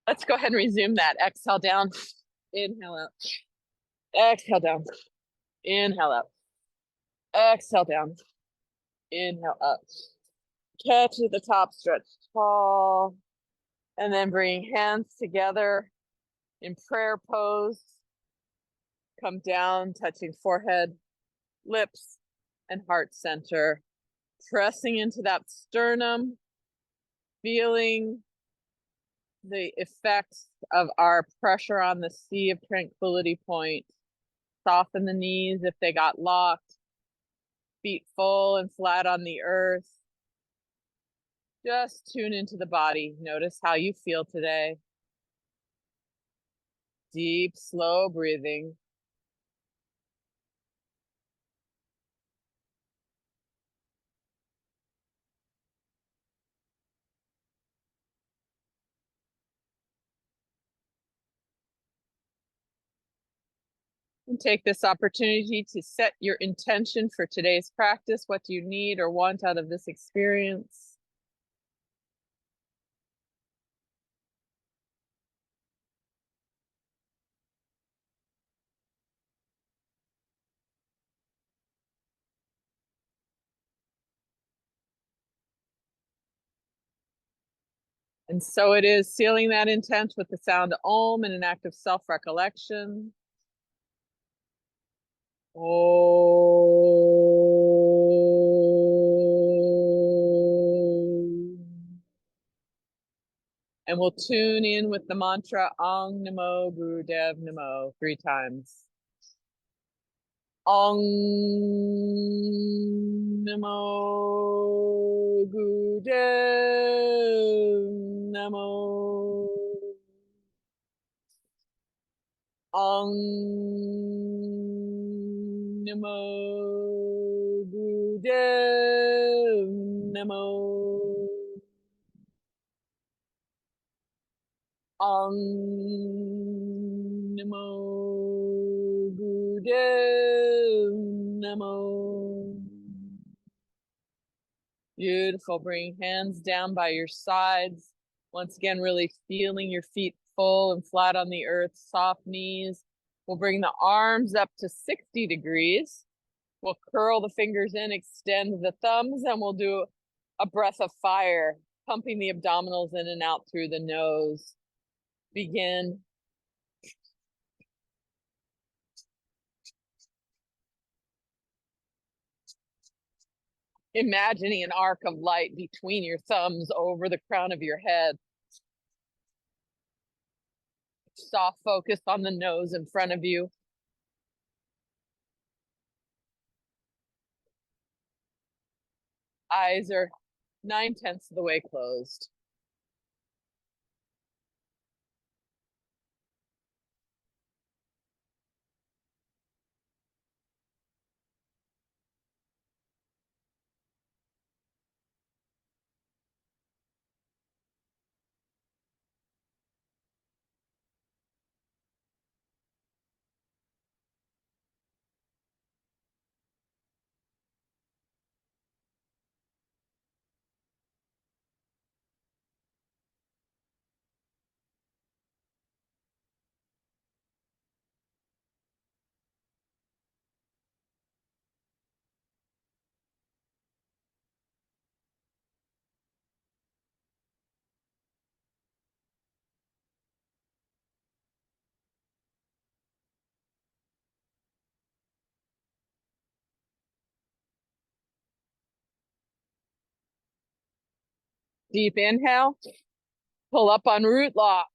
Let's go ahead and resume that. Exhale down, inhale out, exhale down, inhale out, exhale down, inhale up. Catch at the top, stretch tall, and then bring hands together in prayer pose. Come down, touching forehead, lips, and heart center. Pressing into that sternum, feeling the effects of our pressure on the sea of tranquility point. Soften the knees if they got locked. Feet full and flat on the earth. Just tune into the body. Notice how you feel today. Deep, slow breathing. And take this opportunity to set your intention for today's practice. What do you need or want out of this experience? And so it is, sealing that intent with the sound Om and an act of self-recollection. Om. And we'll tune in with the mantra Ong Namo Gurudev Namo 3 times. Ong Namo Gurudev Namo. Ong Namo Gurudev Namo. Ong Namo Gurudev Namo. Beautiful. Bring hands down by your sides. Once again, really feeling your feet full and flat on the earth, soft knees. We'll bring the arms up to 60 degrees. We'll curl the fingers in, extend the thumbs, and we'll do a breath of fire, pumping the abdominals in and out through the nose. Begin. Imagining an arc of light between your thumbs over the crown of your head. Soft focus on the nose in front of you. Eyes are 9/10 of the way closed. Deep inhale. Pull up on root lock.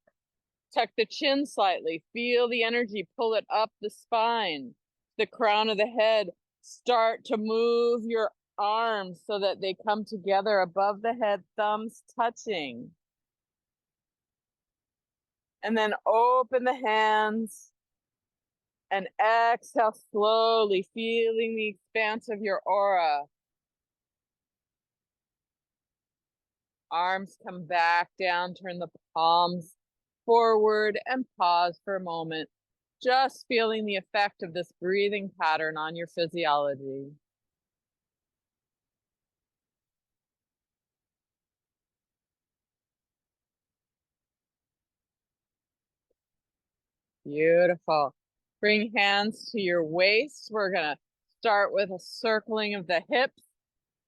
Tuck the chin slightly. Feel the energy. Pull it up the spine, the crown of the head. Start to move your arms so that they come together above the head, thumbs touching. And then open the hands and exhale slowly, feeling the expanse of your aura. Arms come back down, turn the palms forward and pause for a moment. Just feeling the effect of this breathing pattern on your physiology. Beautiful. Bring hands to your waist. We're gonna start with a circling of the hips.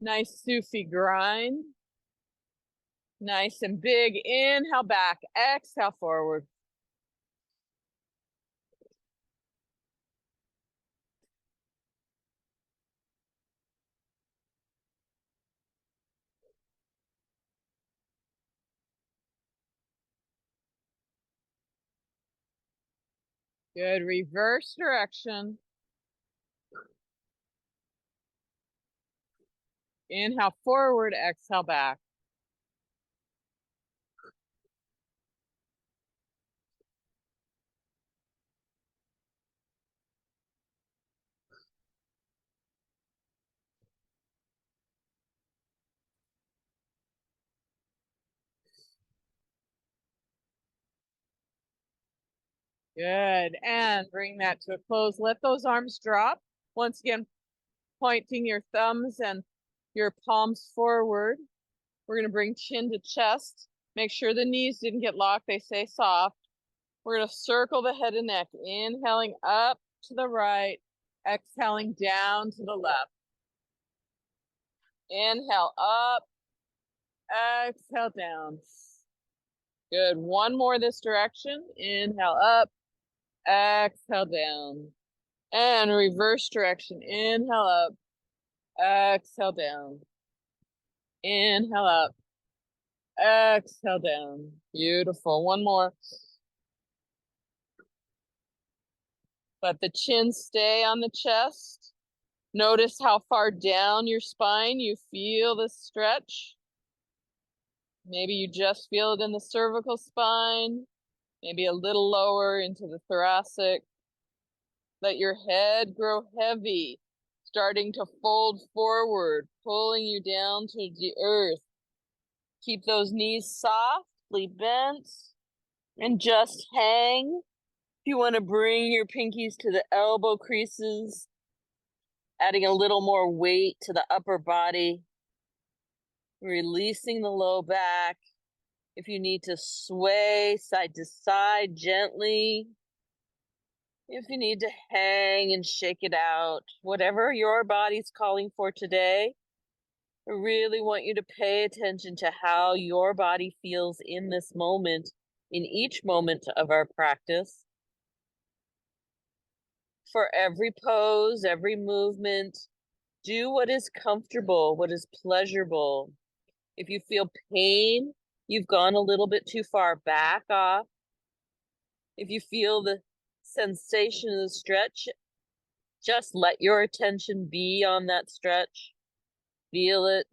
Nice Sufi grind. Nice and big. Inhale back, exhale forward. Good, reverse direction. Inhale forward, exhale back. Good, and bring that to a close. Let those arms drop. Once again, pointing your thumbs and your palms forward. We're gonna bring chin to chest. Make sure the knees didn't get locked, they stay soft. We're gonna circle the head and neck, inhaling up to the right, exhaling down to the left. Inhale up, exhale down. Good, one more this direction. Inhale up, exhale down. And reverse direction, inhale up, exhale down. Inhale up, exhale down. Beautiful, one more. Let the chin stay on the chest. Notice how far down your spine you feel the stretch. Maybe you just feel it in the cervical spine, maybe a little lower into the thoracic. Let your head grow heavy, starting to fold forward, pulling you down to the earth. Keep those knees softly bent and just hang. If you want to bring your pinkies to the elbow creases, adding a little more weight to the upper body, releasing the low back. If you need to sway side to side gently, if you need to hang and shake it out, whatever your body's calling for today, I really want you to pay attention to how your body feels in this moment, in each moment of our practice. For every pose, every movement, do what is comfortable, what is pleasurable. If you feel pain, you've gone a little bit too far, back off. If you feel the sensation of the stretch, just let your attention be on that stretch. Feel it.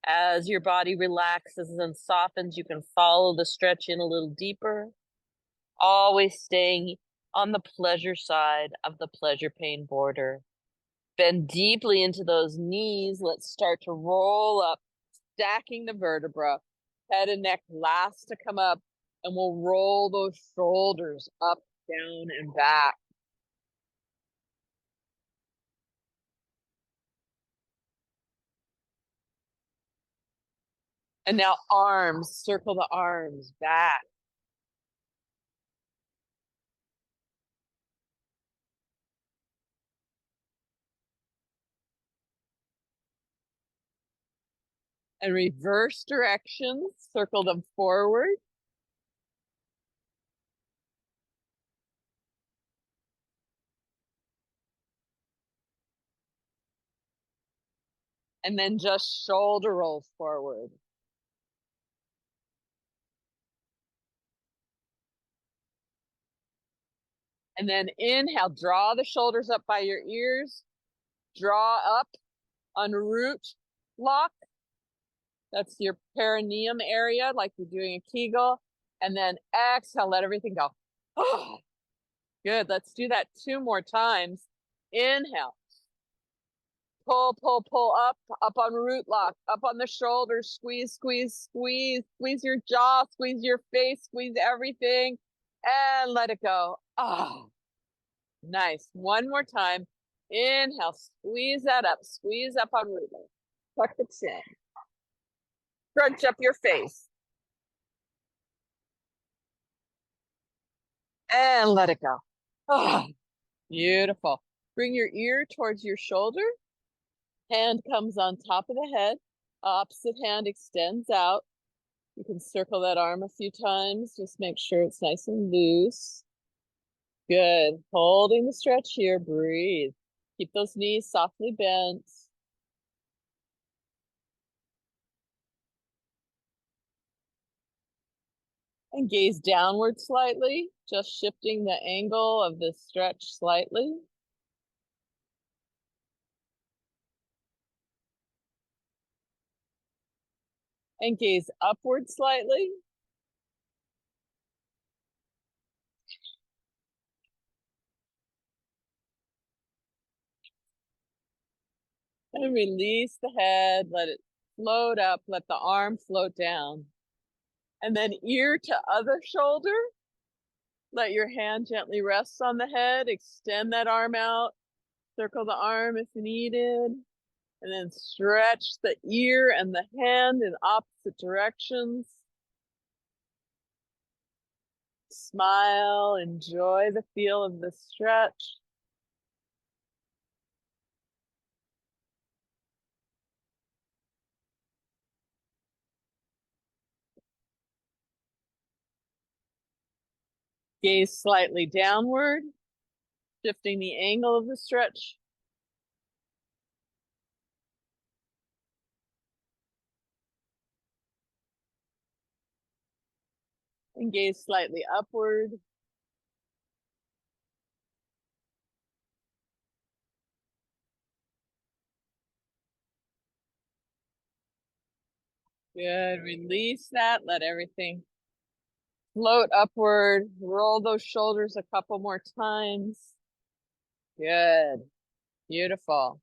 As your body relaxes and softens, you can follow the stretch in a little deeper, always staying on the pleasure side of the pleasure pain border. Bend deeply into those knees. Let's start to roll up, stacking the vertebra. Head and neck last to come up, and we'll roll those shoulders up, down, and back. And now arms, circle the arms back. And reverse directions, circle them forward. And then just shoulder rolls forward. And then inhale, draw the shoulders up by your ears. Draw up on root lock. That's your perineum area, like you're doing a Kegel. And then exhale, let everything go. Oh, good. Let's do that 2 more times. Inhale. Pull, pull, pull up on root lock, up on the shoulders, squeeze, squeeze, squeeze, squeeze your jaw, squeeze your face, squeeze everything, and let it go. Oh, nice. One more time. Inhale, squeeze that up, squeeze up on root lock. Tuck the chin. Crunch up your face. And let it go. Ah, beautiful. Bring your ear towards your shoulder. Hand comes on top of the head. Opposite hand extends out. You can circle that arm a few times. Just make sure it's nice and loose. Good. Holding the stretch here. Breathe. Keep those knees softly bent. And gaze downward slightly, just shifting the angle of the stretch slightly. And gaze upward slightly. And release the head, let it float up, let the arm float down. And then ear to other shoulder. Let your hand gently rest on the head, extend that arm out, circle the arm if needed, and then stretch the ear and the hand in opposite directions. Smile, enjoy the feel of the stretch. Gaze slightly downward, shifting the angle of the stretch. And gaze slightly upward. Good. Release that. Let everything float upward. Roll those shoulders a couple more times. Good. Beautiful.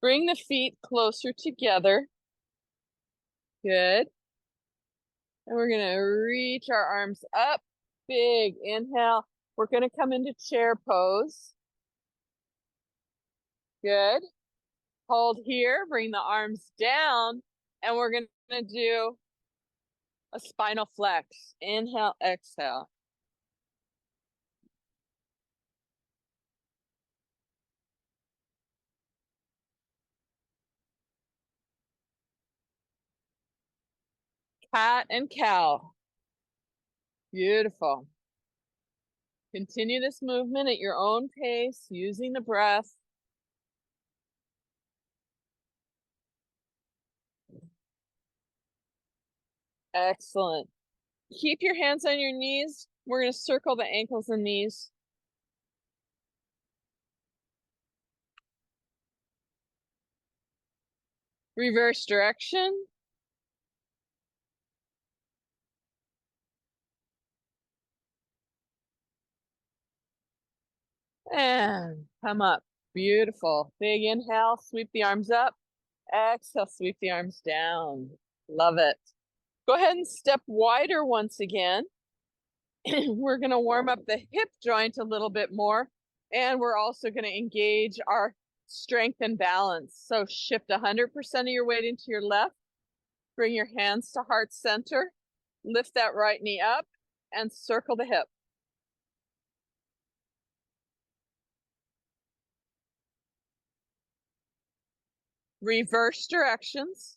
Bring the feet closer together. Good. And we're going to reach our arms up. Big inhale. We're going to come into chair pose. Good. Hold here. Bring the arms down. And we're going to do a spinal flex. Inhale, exhale. Cat and cow. Beautiful. Continue this movement at your own pace, using the breath. Excellent. Keep your hands on your knees. We're going to circle the ankles and knees. Reverse direction. And come up. Beautiful. Big inhale, sweep the arms up. Exhale, sweep the arms down. Love it. Go ahead and step wider once again. We're going to warm up the hip joint a little bit more. And we're also going to engage our strength and balance. So shift 100% of your weight into your left. Bring your hands to heart center. Lift that right knee up and circle the hip. Reverse directions.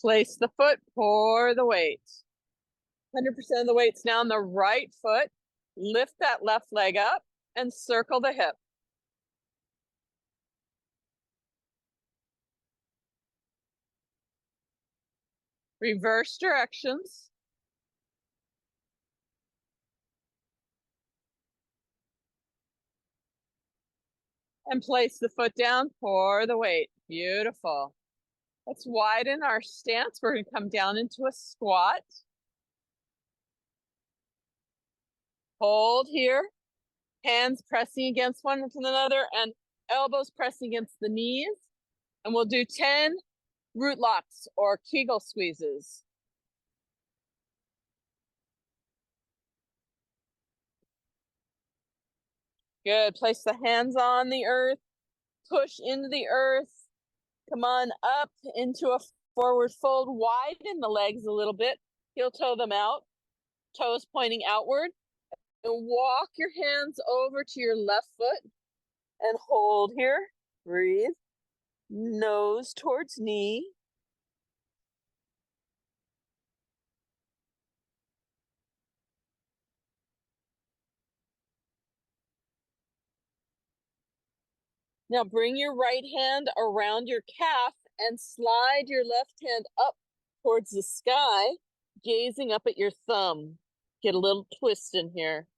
Place the foot, pour the weight. 100% of the weight's now on the right foot. Lift that left leg up and circle the hip. Reverse directions. And place the foot down, pour the weight. Beautiful. Let's widen our stance. We're going to come down into a squat. Hold here. Hands pressing against one another and elbows pressing against the knees. And we'll do 10 root locks or Kegel squeezes. Good. Place the hands on the earth. Push into the earth. Come on up into a forward fold. Widen the legs a little bit. Heel toe them out. Toes pointing outward. And walk your hands over to your left foot and hold here. Breathe. Nose towards knee. Now bring your right hand around your calf and slide your left hand up towards the sky, gazing up at your thumb. Get a little twist in here.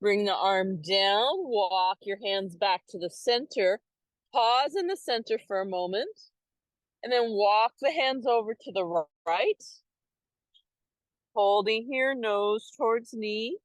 Bring the arm down, walk your hands back to the center. Pause in the center for a moment, and then walk the hands over to the right. Holding here, nose towards knee.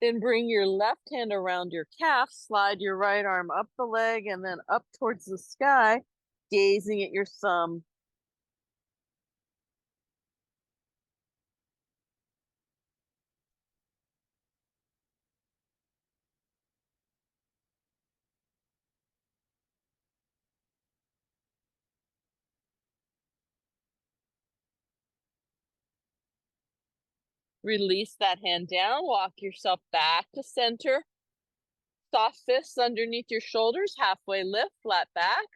Then bring your left hand around your calf, slide your right arm up the leg and then up towards the sky, gazing at your thumb. Release that hand down, walk yourself back to center. Soft fists underneath your shoulders, halfway lift, flat back.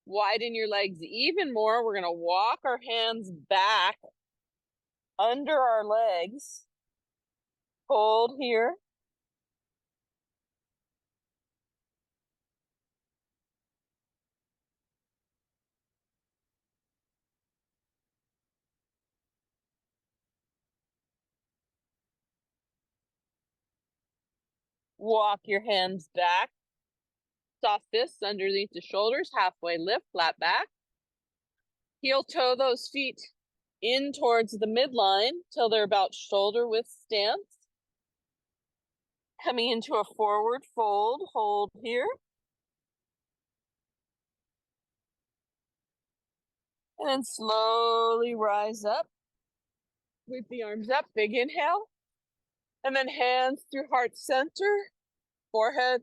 Widen your legs even more. We're gonna walk our hands back under our legs. Hold here. Walk your hands back. Soft fists underneath the shoulders, halfway lift, flat back. Heel toe those feet in towards the midline till they're about shoulder width stance. Coming into a forward fold, hold here. And then slowly rise up. Sweep the arms up, big inhale. And then hands through heart center, forehead,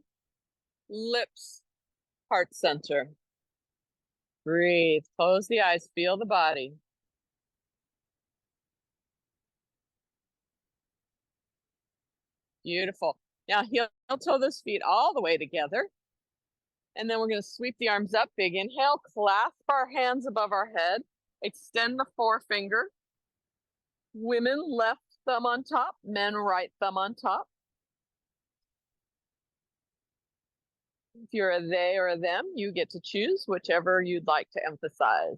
lips, heart center. Breathe, close the eyes, feel the body. Beautiful. Now heel toe those feet all the way together. And then we're going to sweep the arms up, big inhale, clasp our hands above our head, extend the forefinger. Women, left thumb on top, men, right thumb on top. If you're a they or a them, you get to choose whichever you'd like to emphasize.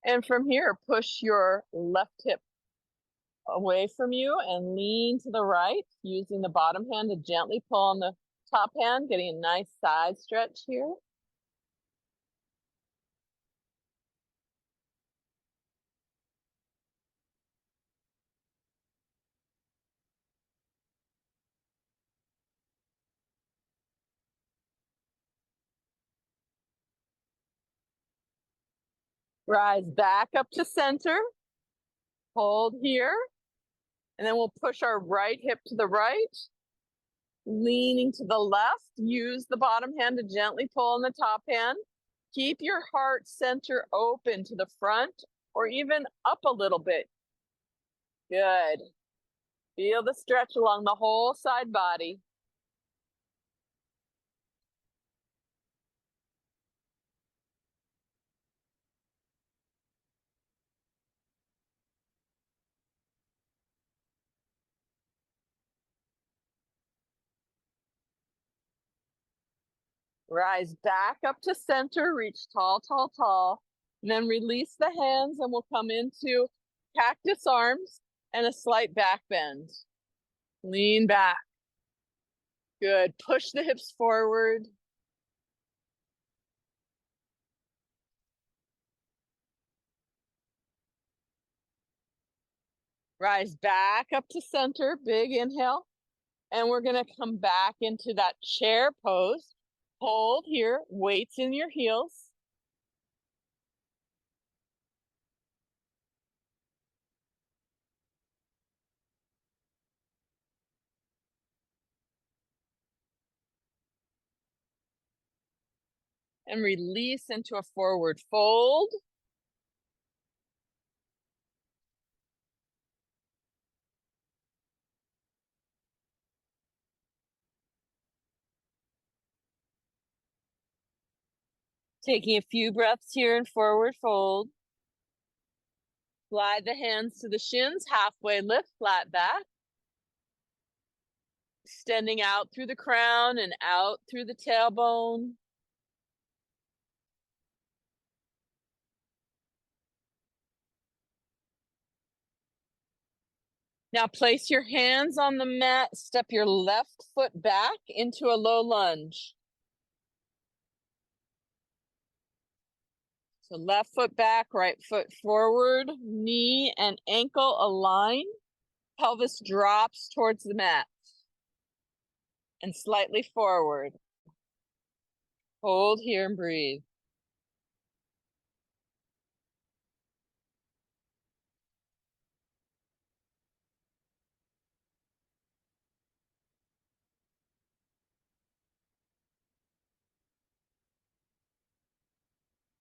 And from here, push your left hip away from you and lean to the right, using the bottom hand to gently pull on the top hand, getting a nice side stretch here. Rise back up to center. Hold here. And then we'll push our right hip to the right. Leaning to the left. Use the bottom hand to gently pull on the top hand. Keep your heart center open to the front or even up a little bit. Good. Feel the stretch along the whole side body. Rise back up to center, reach tall, tall, tall. And then release the hands and we'll come into cactus arms and a slight back bend. Lean back. Good. Push the hips forward. Rise back up to center, big inhale. And we're gonna come back into that chair pose. Hold here, weights in your heels. And release into a forward fold. Taking a few breaths here in forward fold. Slide the hands to the shins, halfway lift, flat back. Extending out through the crown and out through the tailbone. Now place your hands on the mat, step your left foot back into a low lunge. So left foot back, right foot forward, knee and ankle align. Pelvis drops towards the mat and slightly forward. Hold here and breathe.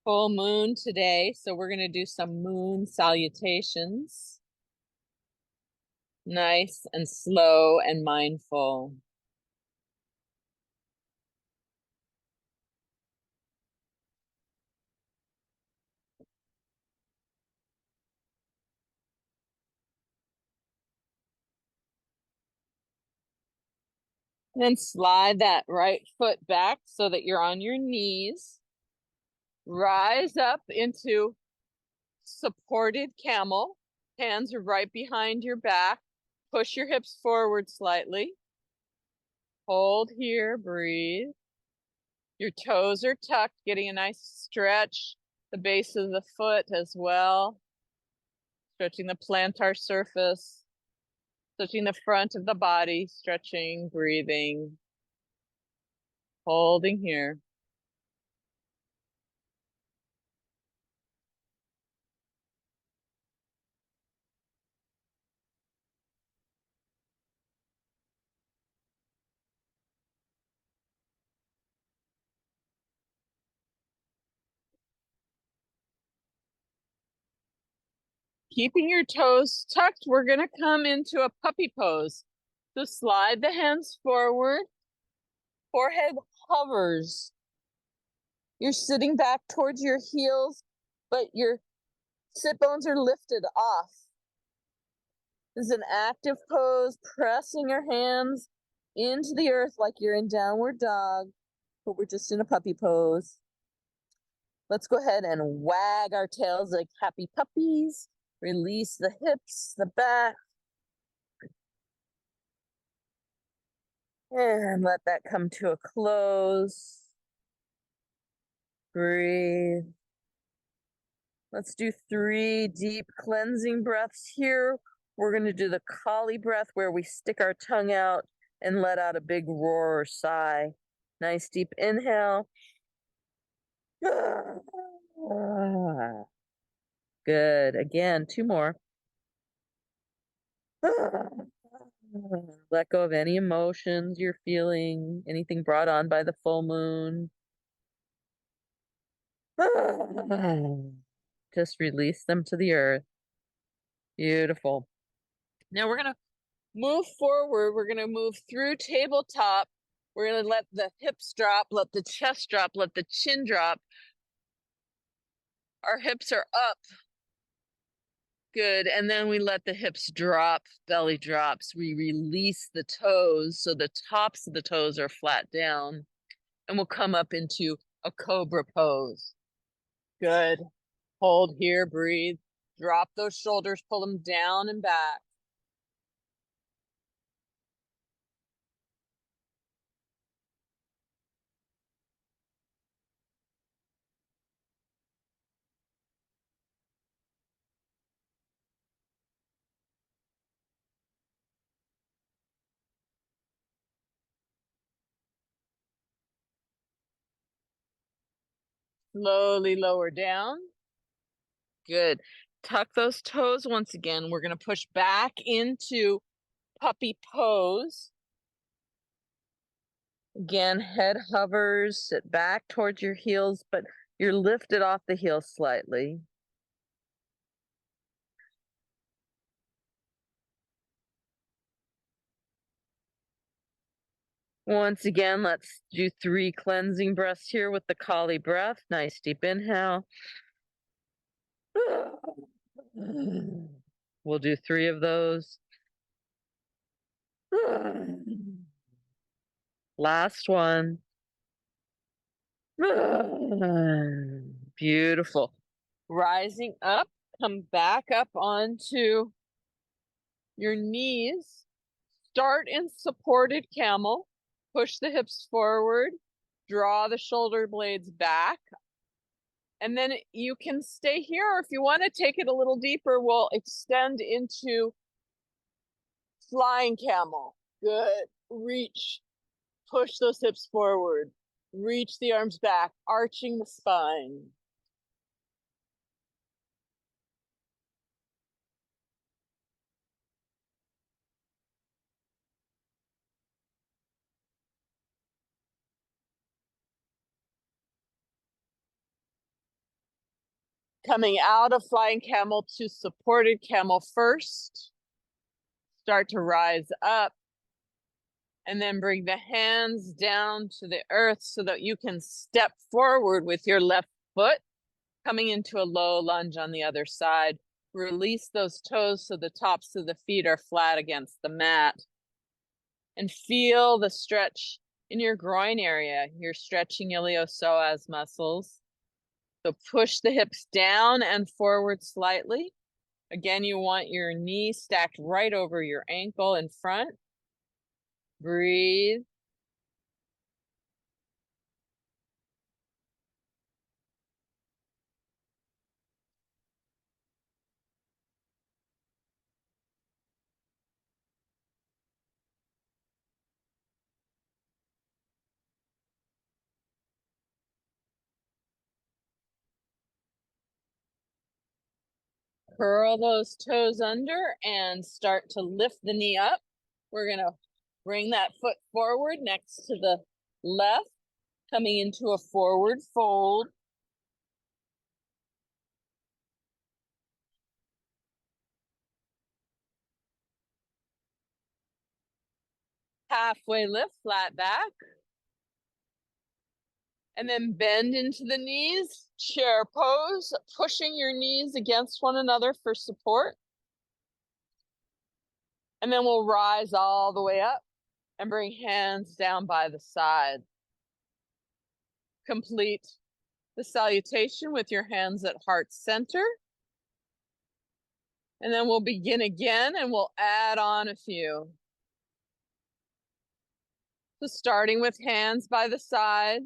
Full moon today, so we're going to do some moon salutations. Nice and slow and mindful. And then slide that right foot back so that you're on your knees. Rise up into supported camel. Hands are right behind your back. Push your hips forward slightly. Hold here, breathe. Your toes are tucked, getting a nice stretch. The base of the foot as well. Stretching the plantar surface. Stretching the front of the body, stretching, breathing. Holding here. Keeping your toes tucked, we're going to come into a puppy pose. So slide the hands forward. Forehead hovers. You're sitting back towards your heels, but your sit bones are lifted off. This is an active pose, pressing your hands into the earth like you're in downward dog, but we're just in a puppy pose. Let's go ahead and wag our tails like happy puppies. Release the hips, the back. And let that come to a close. Breathe. Let's do 3 deep cleansing breaths here. We're going to do the Kali breath where we stick our tongue out and let out a big roar or sigh. Nice deep inhale. Good. Again, 2 more. Let go of any emotions you're feeling, anything brought on by the full moon. Just release them to the earth. Beautiful. Now we're going to move forward. We're going to move through tabletop. We're going to let the hips drop, let the chest drop, let the chin drop. Our hips are up. Good. And then we let the hips drop, belly drops. We release the toes so the tops of the toes are flat down. And we'll come up into a cobra pose. Good. Hold here, breathe. Drop those shoulders, pull them down and back. Slowly lower down. Good. Tuck those toes once again. We're going to push back into puppy pose. Again, head hovers, sit back towards your heels, but you're lifted off the heels slightly. Once again, let's do 3 cleansing breaths here with the Kali breath. Nice deep inhale. We'll do 3 of those. Last one. Beautiful. Rising up, come back up onto your knees. Start in supported camel. Push the hips forward. Draw the shoulder blades back. And then you can stay here, or if you want to take it a little deeper, we'll extend into flying camel. Good. Reach. Push those hips forward. Reach the arms back, arching the spine. Coming out of flying camel to supported camel first. Start to rise up. And then bring the hands down to the earth so that you can step forward with your left foot, coming into a low lunge on the other side. Release those toes so the tops of the feet are flat against the mat. And feel the stretch in your groin area. You're stretching iliopsoas muscles. So push the hips down and forward slightly. Again, you want your knee stacked right over your ankle in front. Breathe. Curl those toes under and start to lift the knee up. We're going to bring that foot forward next to the left, coming into a forward fold. Halfway lift, flat back. And then bend into the knees, chair pose, pushing your knees against one another for support. And then we'll rise all the way up and bring hands down by the side. Complete the salutation with your hands at heart center. And then we'll begin again and we'll add on a few. So starting with hands by the side,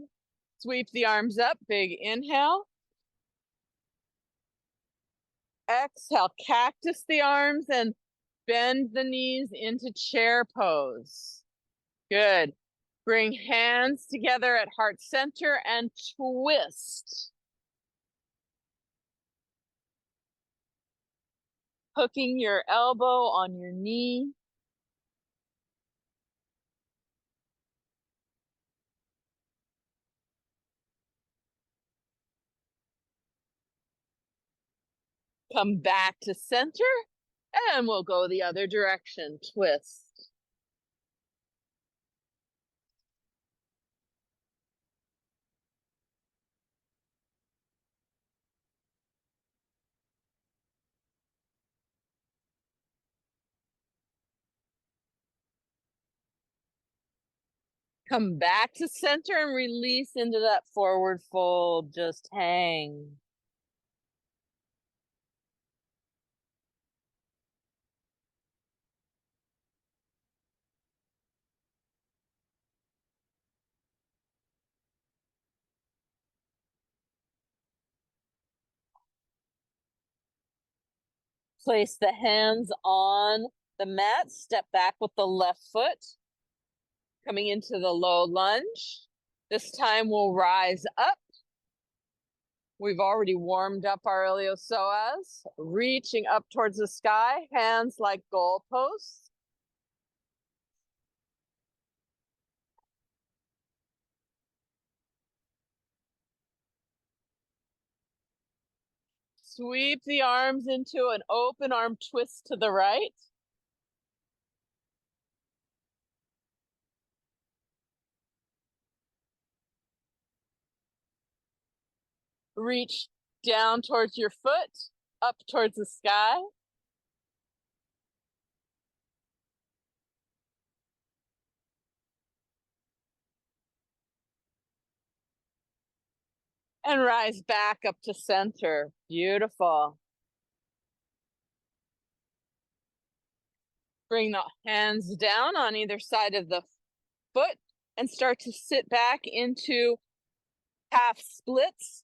sweep the arms up, big inhale. Exhale, cactus the arms and bend the knees into chair pose. Good. Bring hands together at heart center and twist. Hooking your elbow on your knee. Come back to center and we'll go the other direction. Twist. Come back to center and release into that forward fold. Just hang. Place the hands on the mat. Step back with the left foot. Coming into the low lunge. This time we'll rise up. We've already warmed up our iliopsoas, reaching up towards the sky, hands like goalposts. Sweep the arms into an open arm twist to the right. Reach down towards your foot, up towards the sky. And rise back up to center. Beautiful. Bring the hands down on either side of the foot and start to sit back into half splits.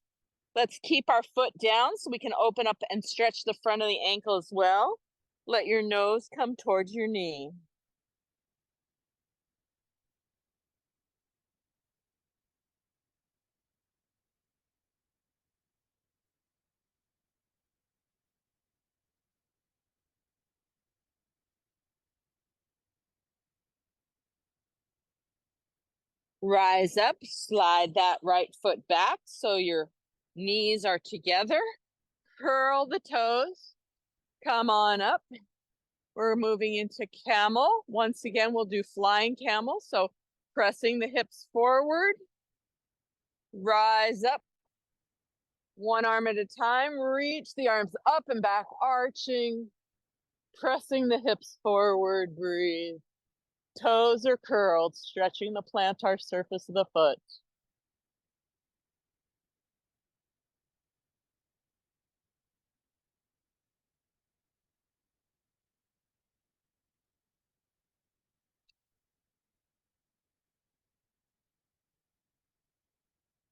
Let's keep our foot down so we can open up and stretch the front of the ankle as well. Let your nose come towards your knee. Rise up, slide that right foot back so your knees are together. Curl the toes. Come on up. We're moving into camel. Once again, we'll do flying camel. So pressing the hips forward. Rise up. One arm at a time. Reach the arms up and back, arching. Pressing the hips forward. Breathe. Toes are curled, stretching the plantar surface of the foot.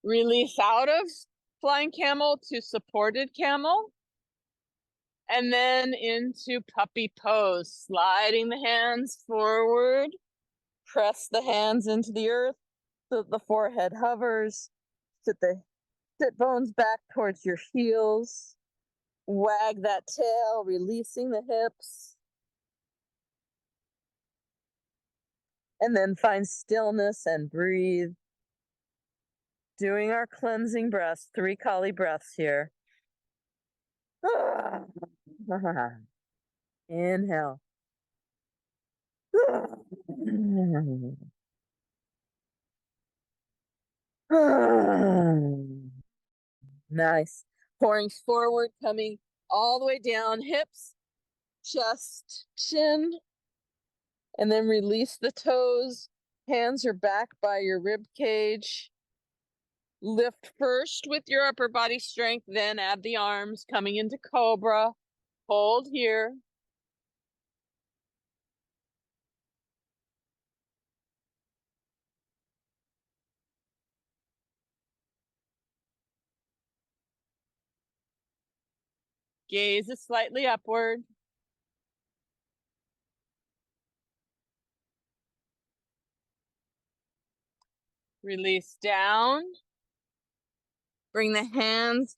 Release out of flying camel to supported camel. And then into puppy pose, sliding the hands forward. Press the hands into the earth so the forehead hovers. Sit the sit bones back towards your heels. Wag that tail, releasing the hips. And then find stillness and breathe. Doing our cleansing breaths, 3 Kali breaths here. Inhale. Nice. Pouring forward, coming all the way down, hips, chest, chin, and then release the toes. Hands are back by your rib cage. Lift first with your upper body strength, then add the arms, coming into cobra. Hold here. Gaze is slightly upward. Release down. Bring the hands,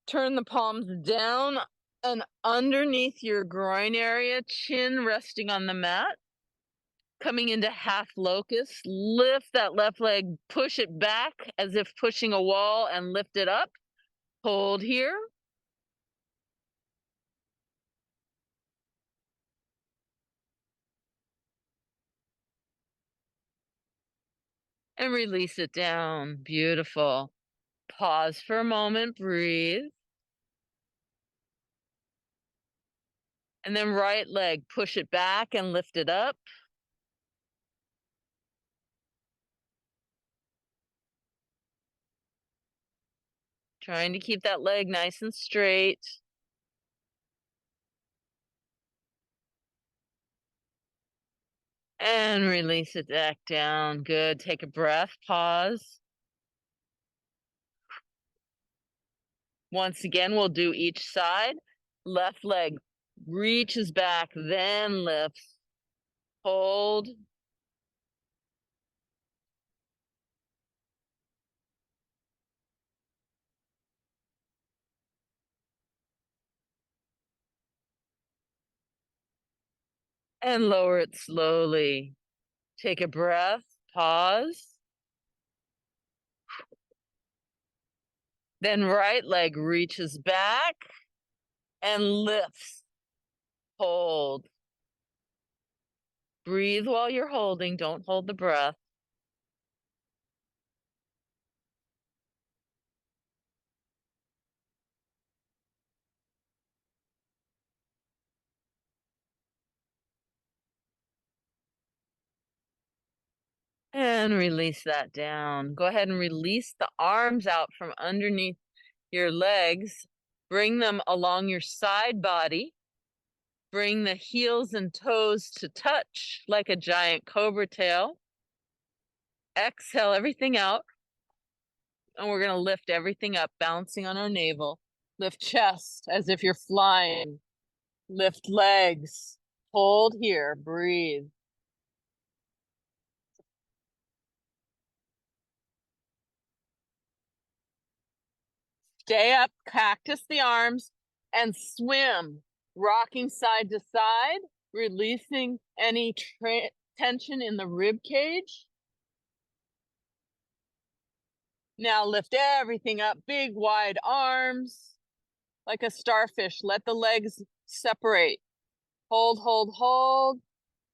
turn the palms down and underneath your groin area, chin resting on the mat. Coming into half locust, lift that left leg, push it back as if pushing a wall and lift it up. Hold here. And release it down. Beautiful. Pause for a moment, breathe. And then right leg, push it back and lift it up. Trying to keep that leg nice and straight. And release it back down. Good. Take a breath, pause. Once again, we'll do each side. Left leg reaches back, then lifts. Hold. And lower it slowly. Take a breath, pause. Then right leg reaches back and lifts. Hold. Breathe while you're holding. Don't hold the breath. And release that down. Go ahead and release the arms out from underneath your legs. Bring them along your side body. Bring the heels and toes to touch like a giant cobra tail. Exhale everything out. And we're going to lift everything up, bouncing on our navel. Lift chest as if you're flying. Lift legs. Hold here. Breathe. Stay up, cactus the arms, and swim, rocking side to side, releasing any tension in the rib cage. Now lift everything up, big wide arms, like a starfish. Let the legs separate. Hold, hold, hold,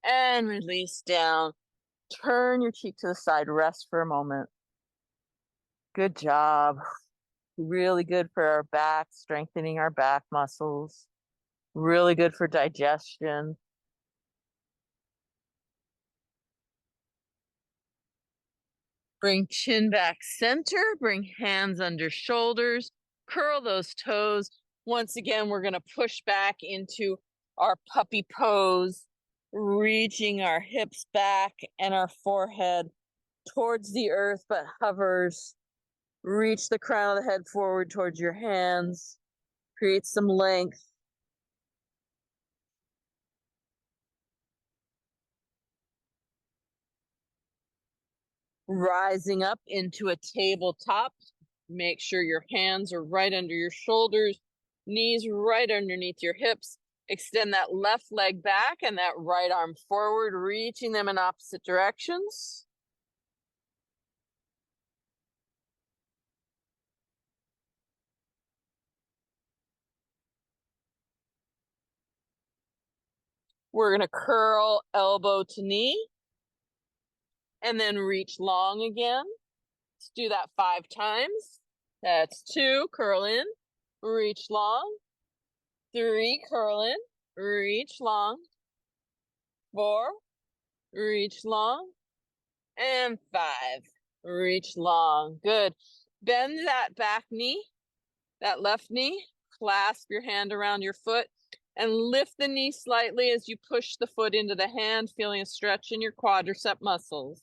and release down. Turn your cheek to the side, rest for a moment. Good job. Really good for our back, strengthening our back muscles. Really good for digestion. Bring chin back center, bring hands under shoulders, curl those toes. Once again, we're going to push back into our puppy pose, reaching our hips back and our forehead towards the earth, but hovers. Reach the crown of the head forward towards your hands. Create some length. Rising up into a tabletop. Make sure your hands are right under your shoulders, knees right underneath your hips. Extend that left leg back and that right arm forward, reaching them in opposite directions. We're going to curl elbow to knee and then reach long again. Let's do that 5 times. That's 2, curl in, reach long. 3, curl in, reach long. 4, reach long. And 5, reach long. Good. Bend that back knee, that left knee. Clasp your hand around your foot and lift the knee slightly as you push the foot into the hand, feeling a stretch in your quadricep muscles.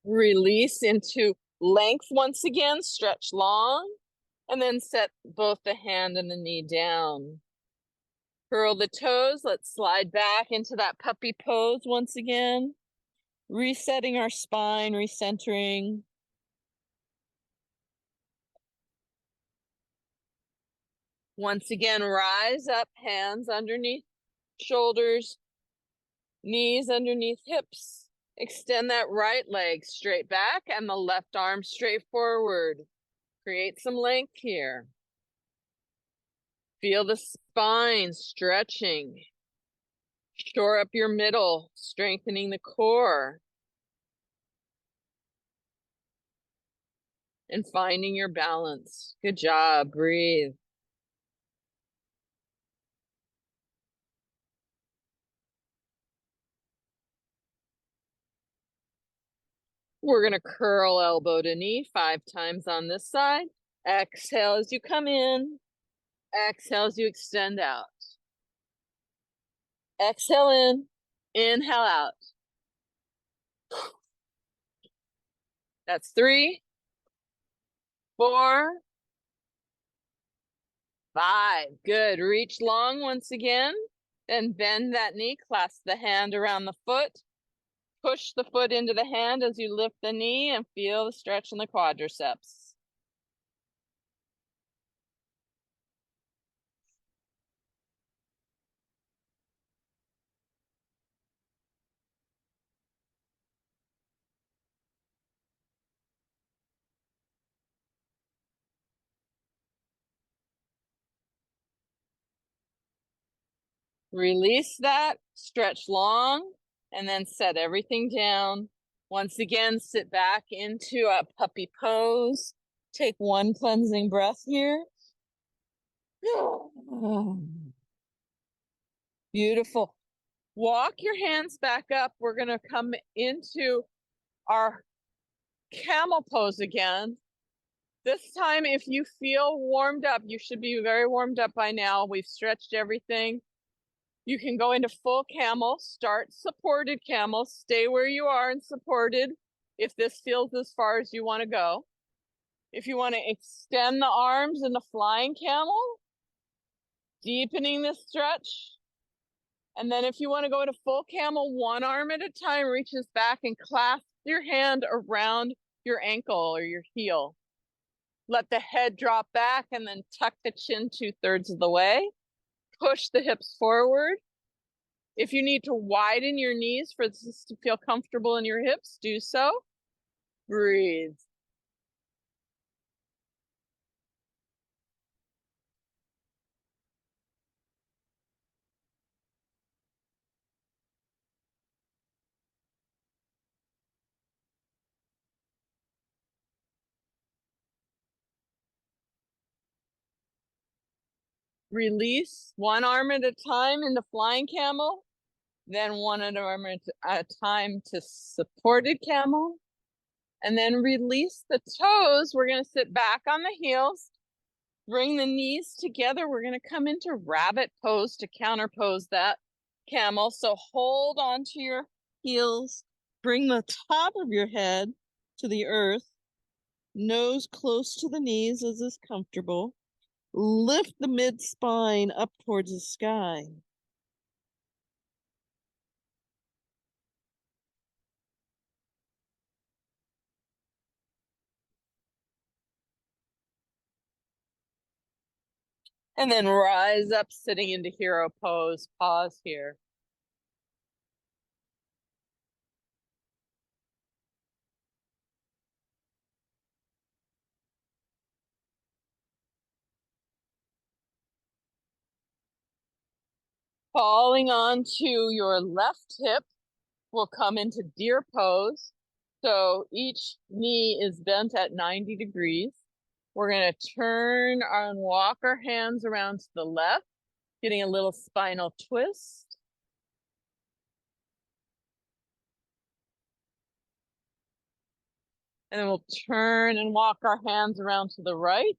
Release into length once again, stretch long, and then set both the hand and the knee down. Curl the toes. Let's slide back into that puppy pose once again. Resetting our spine, recentering. Once again, rise up, hands underneath shoulders, knees underneath hips. Extend that right leg straight back and the left arm straight forward. Create some length here. Feel the spine stretching. Shore up your middle, strengthening the core. And finding your balance. Good job. Breathe. We're going to curl elbow to knee 5 times on this side. Exhale as you come in. Exhale as you extend out. Exhale in. Inhale out. That's 3, 4, 5. Good. Reach long once again. Then bend that knee, clasp the hand around the foot. Push the foot into the hand as you lift the knee and feel the stretch in the quadriceps. Release that, stretch long, and then set everything down. Once again, sit back into a puppy pose. Take one cleansing breath here. Beautiful. Walk your hands back up. We're going to come into our camel pose again. This time, if you feel warmed up, you should be very warmed up by now. We've stretched everything. You can go into full camel, start supported camel, stay where you are and supported if this feels as far as you want to go. If you want to extend the arms in the flying camel, deepening the stretch. And then if you want to go into full camel, one arm at a time, reaches back and clasp your hand around your ankle or your heel. Let the head drop back and then tuck the chin 2/3 of the way. Push the hips forward. If you need to widen your knees for this to feel comfortable in your hips, do so. Breathe. Release one arm at a time into flying camel, then one arm at a time to supported camel, and then release the toes. We're going to sit back on the heels, bring the knees together. We're going to come into rabbit pose to counterpose that camel. So hold on to your heels, bring the top of your head to the earth, nose close to the knees as is comfortable. Lift the mid spine up towards the sky. And then rise up, sitting into hero pose. Pause here. Falling onto your left hip, we'll come into deer pose. So each knee is bent at 90 degrees. We're going to turn and walk our hands around to the left, getting a little spinal twist. And then we'll turn and walk our hands around to the right.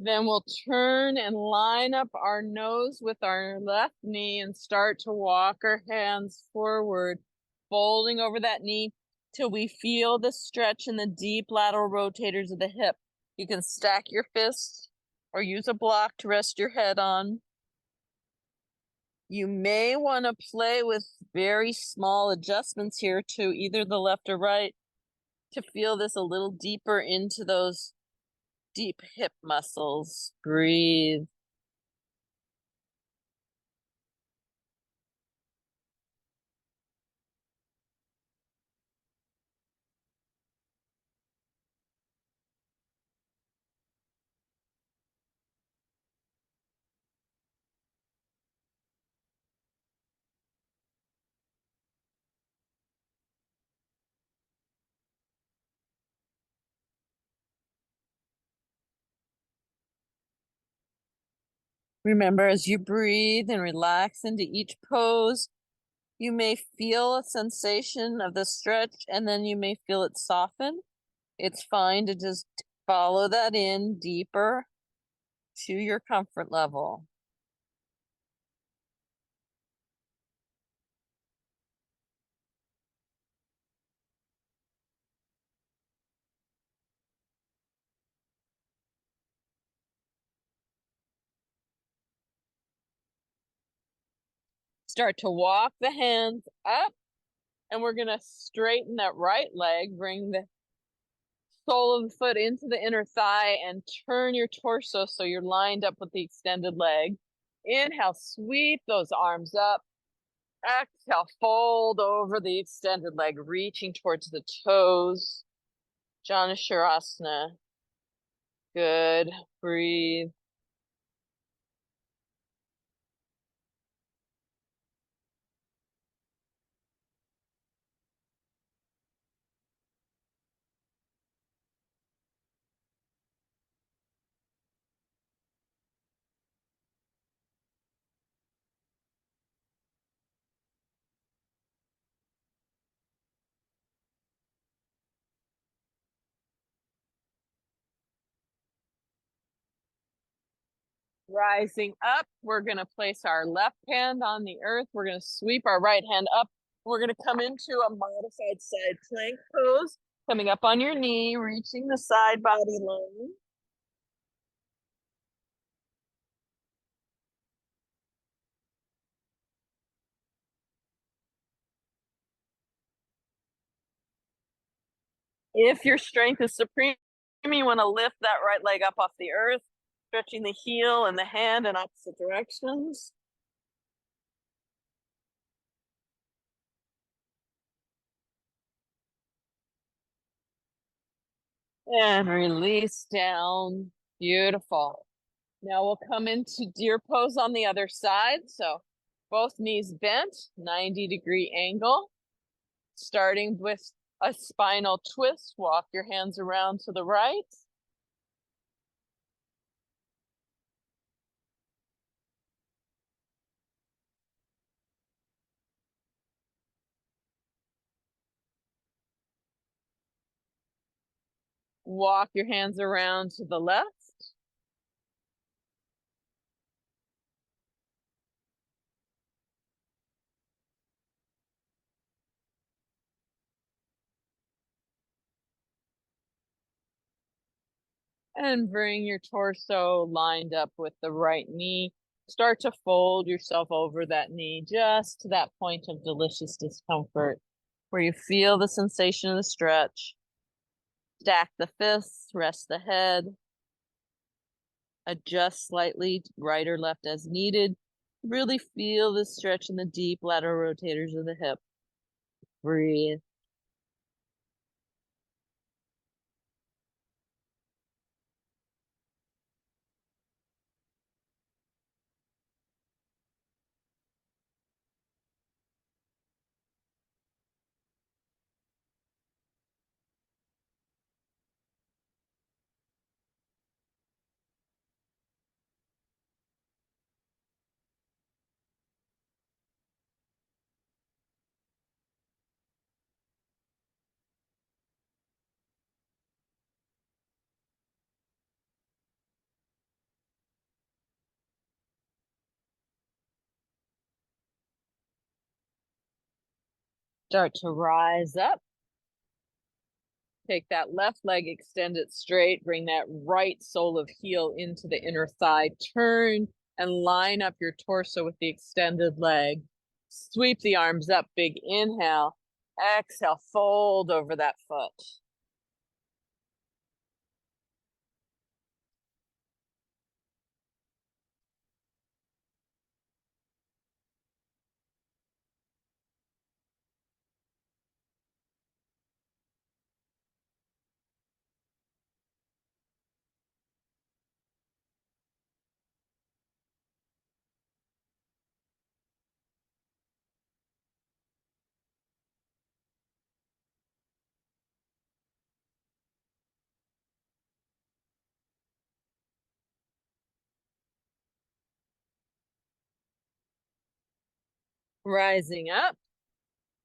Then we'll turn and line up our nose with our left knee and start to walk our hands forward, folding over that knee till we feel the stretch in the deep lateral rotators of the hip. You can stack your fists or use a block to rest your head on. You may want to play with very small adjustments here to either the left or right to feel this a little deeper into those deep hip muscles. Breathe. Remember, as you breathe and relax into each pose, you may feel a sensation of the stretch and then you may feel it soften. It's fine to just follow that in deeper to your comfort level. Start to walk the hands up, and we're gonna straighten that right leg, bring the sole of the foot into the inner thigh and turn your torso so you're lined up with the extended leg. Inhale, sweep those arms up. Exhale, fold over the extended leg, reaching towards the toes. Janusharasana. Good. Breathe. Rising up, we're going to place our left hand on the earth. We're going to sweep our right hand up. We're going to come into a modified side plank pose, coming up on your knee, reaching the side body line. If your strength is supreme, you want to lift that right leg up off the earth, stretching the heel and the hand in opposite directions. And release down. Beautiful. Now we'll come into deer pose on the other side. So both knees bent, 90-degree angle. Starting with a spinal twist, walk your hands around to the right. Walk your hands around to the left. And bring your torso lined up with the right knee. Start to fold yourself over that knee just to that point of delicious discomfort where you feel the sensation of the stretch. Stack the fists, rest the head. Adjust slightly right or left as needed. Really feel the stretch in the deep lateral rotators of the hip. Breathe. Start to rise up. Take that left leg, extend it straight, bring that right sole of heel into the inner thigh, turn and line up your torso with the extended leg. Sweep the arms up, big inhale. Exhale, fold over that foot. Rising up,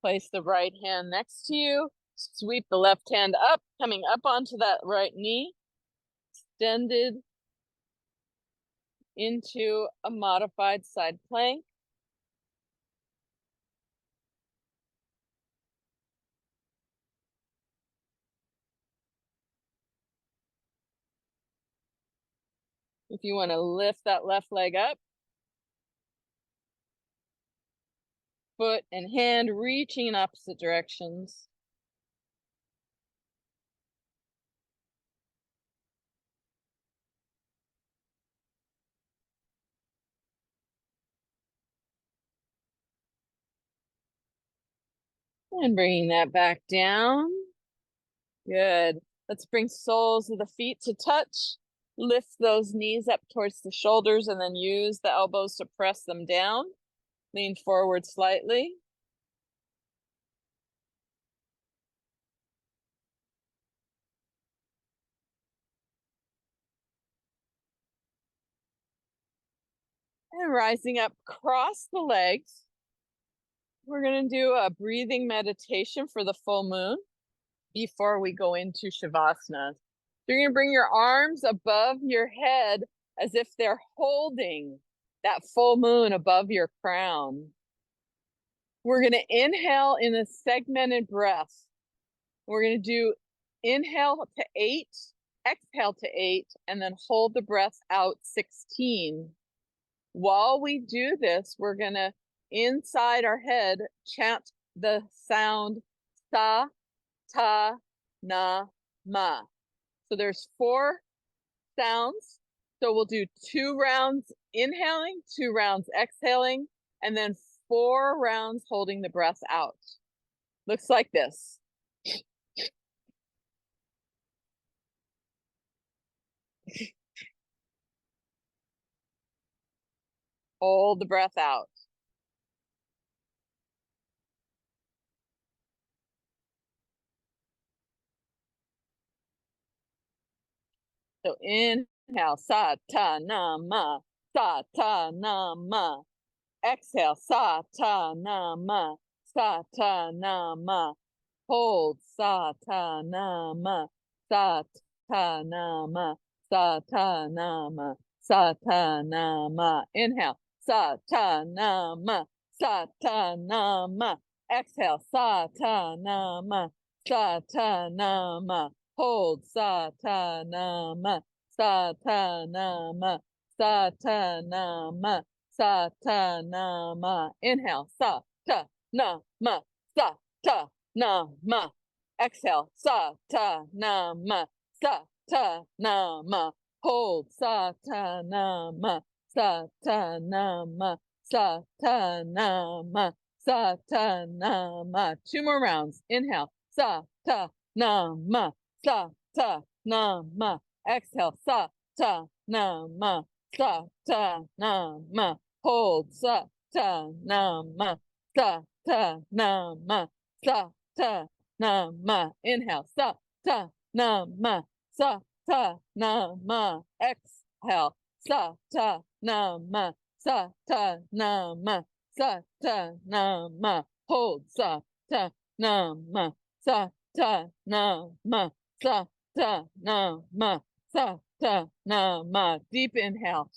place the right hand next to you. Sweep the left hand up, coming up onto that right knee. Extended into a modified side plank. If you want to lift that left leg up, foot and hand reaching in opposite directions. And bringing that back down. Good. Let's bring soles of the feet to touch. Lift those knees up towards the shoulders and then use the elbows to press them down. Lean forward slightly. And rising up, cross the legs. We're going to do a breathing meditation for the full moon before we go into Shavasana. You're going to bring your arms above your head as if they're holding that full moon above your crown. We're going to inhale in a segmented breath. We're going to do inhale to 8, exhale to 8, and then hold the breath out 16. While we do this, we're going to, inside our head, chant the sound sa, ta, na, ma. So there's 4 sounds. So we'll do 2 rounds inhaling, 2 rounds exhaling, and then 4 rounds holding the breath out. Looks like this. Hold the breath out. So inhale, sa ta na ma, sa ta na ma. Exhale, sa ta na ma, sa ta na ma. Hold, sa ta na ma, sa ta na ma, sa ta na ma, sa ta na ma. Inhale, sa ta na ma, sa ta na ma. Exhale, sa ta na ma, sa ta na ma. Hold, sa ta na ma, sa ta na ma, sa ta na ma, sa ta na ma. Inhale, sa ta na ma, sa ta na ma. Exhale, sa ta na ma, sa ta na ma. Hold, sa ta na ma, sa ta na ma, sa ta na ma, sa ta na ma. 2 more rounds. Inhale, sa ta na ma, sa ta na ma. Exhale, sa ta na ma, sa ta na ma. Hold, sa ta na ma, sa ta na ma, sa ta na ma. Inhale, sa ta na ma, sa ta na ma. Exhale, sa ta na ma, sa ta na ma, sa ta na ma. Hold, sa ta na ma, sa ta na ma, sa ta na ma, sa ta na ma. Deep inhale.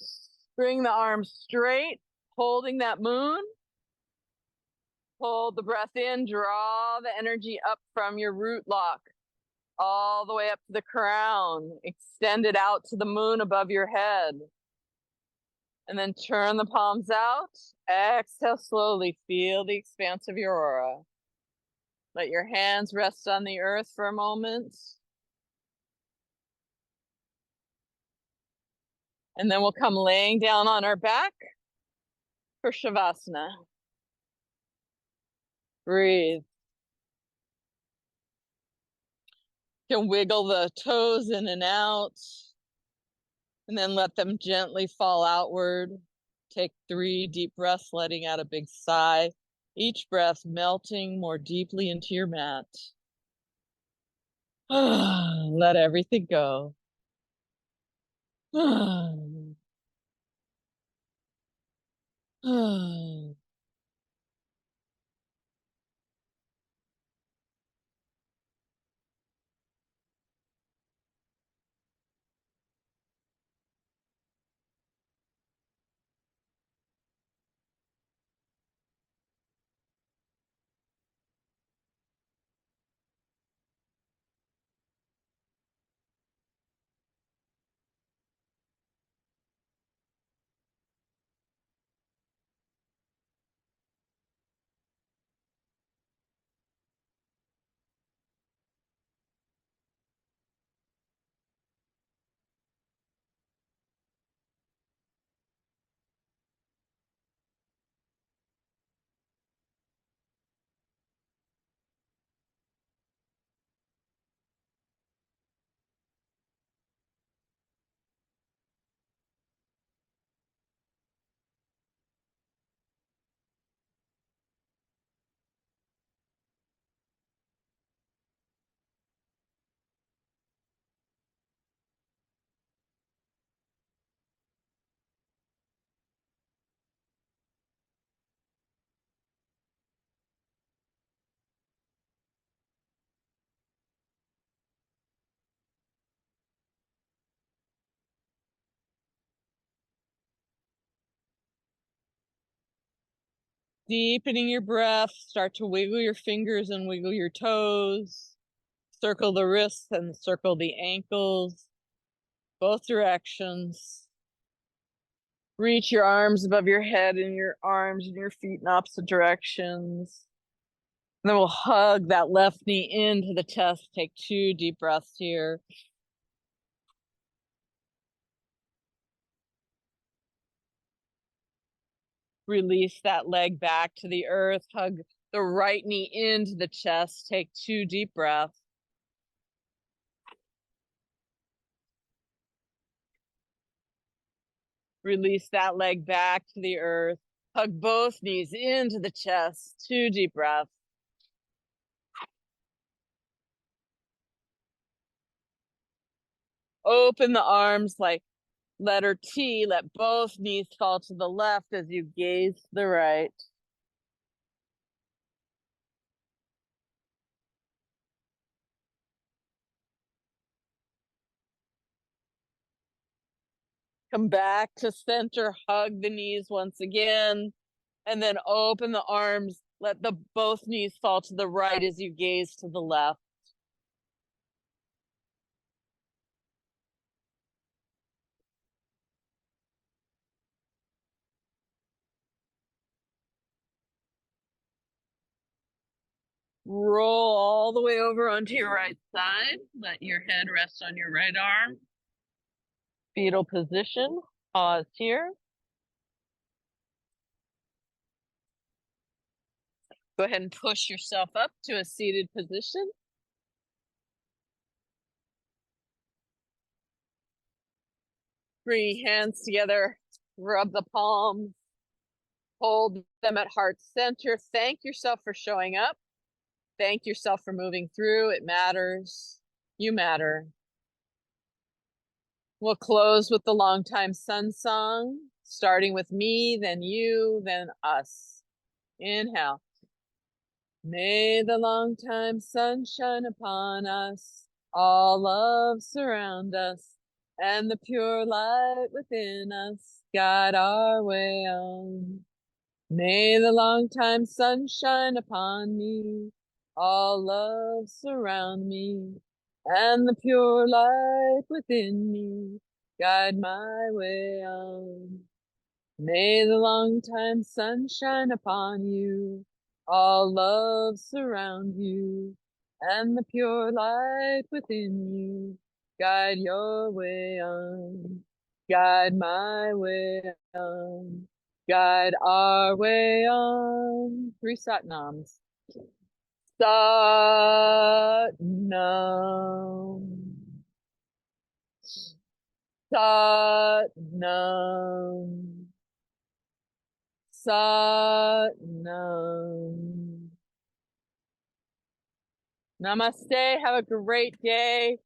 Bring the arms straight, holding that moon. Hold the breath in, draw the energy up from your root lock, all the way up to the crown. Extend it out to the moon above your head. And then turn the palms out. Exhale slowly. Feel the expanse of your aura. Let your hands rest on the earth for a moment. And then we'll come laying down on our back for Shavasana. Breathe. You can wiggle the toes in and out, and then let them gently fall outward. Take 3 deep breaths, letting out a big sigh. Each breath melting more deeply into your mat. Let everything go. Deepening your breath, start to wiggle your fingers and wiggle your toes. Circle the wrists and circle the ankles, both directions. Reach your arms above your head and your arms and your feet in opposite directions. And then we'll hug that left knee into the chest. Take 2 deep breaths here. Release that leg back to the earth. Hug the right knee into the chest. Take 2 deep breaths. Release that leg back to the earth. Hug both knees into the chest. 2 deep breaths. Open the arms like letter T. Let both knees fall to the left as you gaze to the right. Come back to center. Hug the knees once again. And then open the arms. Let both knees fall to the right as you gaze to the left. Roll all the way over onto your right side. Let your head rest on your right arm. Fetal position. Pause here. Go ahead and push yourself up to a seated position. Bring your hands together. Rub the palms. Hold them at heart center. Thank yourself for showing up. Thank yourself for moving through. It matters. You matter. We'll close with the Longtime Sun song, starting with me, then you, then us. Inhale. May the longtime sun shine upon us, all love surround us, and the pure light within us guide our way on. May the longtime sun shine upon me, all love surround me, and the pure light within me guide my way on. May the longtime sun shine upon you, all love surround you, and the pure light within you guide your way on. Guide my way on. Guide our way on. 3 Satnams. Satnam. Satnam. Satnam. Namaste. Have a great day.